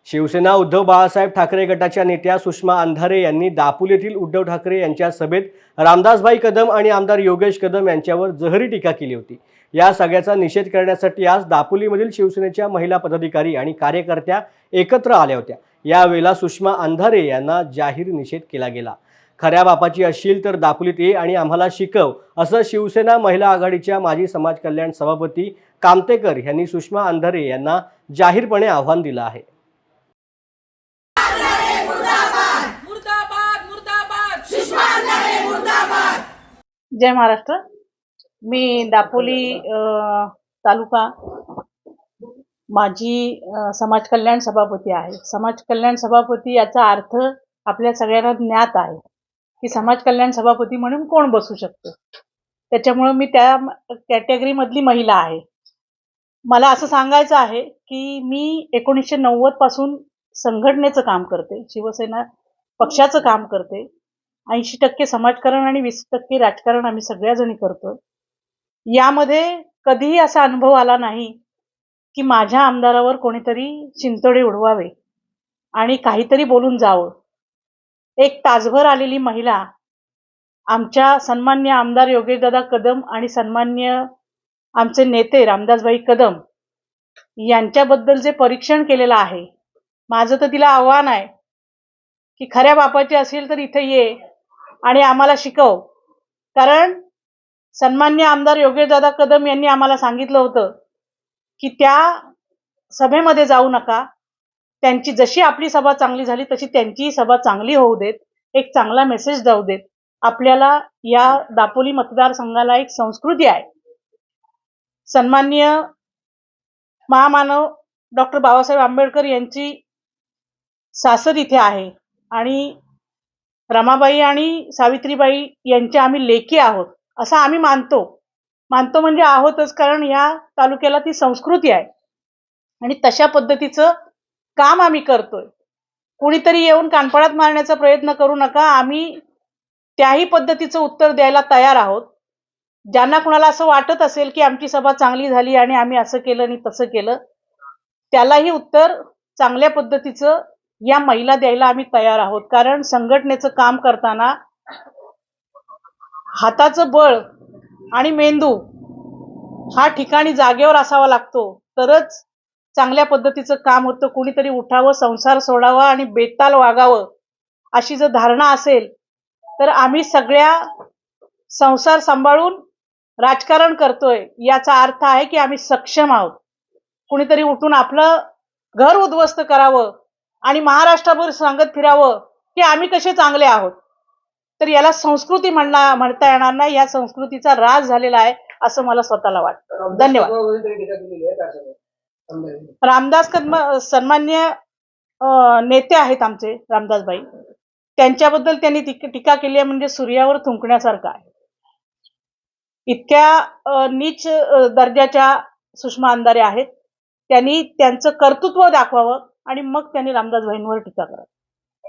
शिवसेना उद्धव बाळासाहेब ठाकरे गटाच्या नेत्या सुषमा अंधारे यांनी दापोलीतील उद्धव ठाकरे यांच्या सभेत रामदासभाई कदम आणि आमदार योगेश कदम यांच्यावर जहरी टीका केली होती। या सगळ्याचा निषेध करण्यासाठी आज दापोलीमधील शिवसेनेच्या महिला पदाधिकारी आणि कार्यकर्त्या एकत्र आल्या होत्या। यावेळेला सुषमा अंधारे यांना जाहीर निषेध केला गेला। खऱ्या बापाची असशील तर दापोलीत ये आणि आम्हाला शिकव, असं शिवसेना महिला आघाडीच्या माजी समाज कल्याण सभापती कामतेकर यांनी सुषमा अंधारे यांना जाहीरपणे आव्हान दिलं आहे। जय महाराष्ट्र। मी दापोली तालुका माजी समाज कल्याण सभापती आहे। समाज कल्याण सभापती याचा अर्थ आपल्या सगळ्यांना ज्ञात आहे की समाज कल्याण सभापती म्हणून कोण बसू शकतो। त्याच्यामुळे मी त्या कॅटेगरी मधली महिला आहे। मला असं सांगायचं आहे की मी 1990 पासून संघटनेचं काम करते, शिवसेना पक्षाचं काम करते। 80% समाजकारण आणि 20% राजकारण आम्ही सगळ्या जणी करतो। यामध्ये कधीही असा अनुभव आला नाही की माझ्या आमदारावर कोणीतरी चिंतोडे उडवावे आणि काहीतरी बोलून जावं। एक तासभर आलेली महिला आमच्या सन्मान्य आमदार योगेशदादा कदम आणि सन्मान्य आमचे नेते रामदासभाई कदम यांच्याबद्दल जे परीक्षण केलेलं आहे, माझं तर तिला आव्हान आहे की खऱ्या बापाची असेल तर इथे ये आणि आम्हाला शिकव। कारण सन्मान्य आमदार योगेशदादा कदम यांनी आम्हाला सांगितलं होतं की त्या सभेमध्ये जाऊ नका, त्यांची जशी आपली सभा चांगली झाली तशी त्यांचीही सभा चांगली होऊ देत, एक चांगला मेसेज जाऊ देत। आपल्याला या दापोली मतदारसंघाला एक संस्कृती आहे। सन्मान्य महामानव डॉक्टर बाबासाहेब आंबेडकर यांची सासर इथे आहे आणि रमाबाई आणि सावित्रीबाई यांचे आम्ही लेकी आहोत असं आम्ही मानतो म्हणजे आहोतच, कारण या तालुक्याला ती संस्कृती आहे आणि तशा पद्धतीचं काम आम्ही करतोय। कुणीतरी येऊन कानपडात मारण्याचा प्रयत्न करू नका, आम्ही त्याही पद्धतीचं उत्तर द्यायला तयार आहोत। ज्यांना कुणाला असं वाटत असेल की आमची सभा चांगली झाली आणि आम्ही असं केलं आणि तसं केलं, त्यालाही उत्तर चांगल्या पद्धतीचं या महिला द्यायला आम्ही तयार आहोत। कारण संघटनेचं काम करताना हाताचं बळ आणि मेंदू हा ठिकाणी जागेवर असावा लागतो, तरच चांगल्या पद्धतीचं काम होतं। कुणीतरी उठावं, संसार सोडावा आणि बेताल वागावं अशी जर धारणा असेल तर आम्ही सगळ्या संसार सांभाळून राजकारण करतोय याचा अर्थ आहे की आम्ही सक्षम आहोत। कुणीतरी उठून आपलं घर उद्ध्वस्त करावं आणि महाराष्ट्रभर सांगत फिरावं की आम्ही कसे चांगले आहोत, तर याला संस्कृती म्हणता येणार नाही। या संस्कृतीचा ऱ्हास झालेला आहे असं मला स्वतःला वाटतं। धन्यवाद। रामदास कदम सन्मान्य नेते आहेत आमचे रामदासभाई, त्यांच्याबद्दल त्यांनी टीका केली आहे म्हणजे सूर्यावर थुंकण्यासारखं आहे। इतक्या नीच दर्जाच्या सुषमा अंधारे आहेत, त्यांनी त्यांचं कर्तृत्व दाखवावं आणि मग त्यांनी रामदासभाईंवर टीका करावी।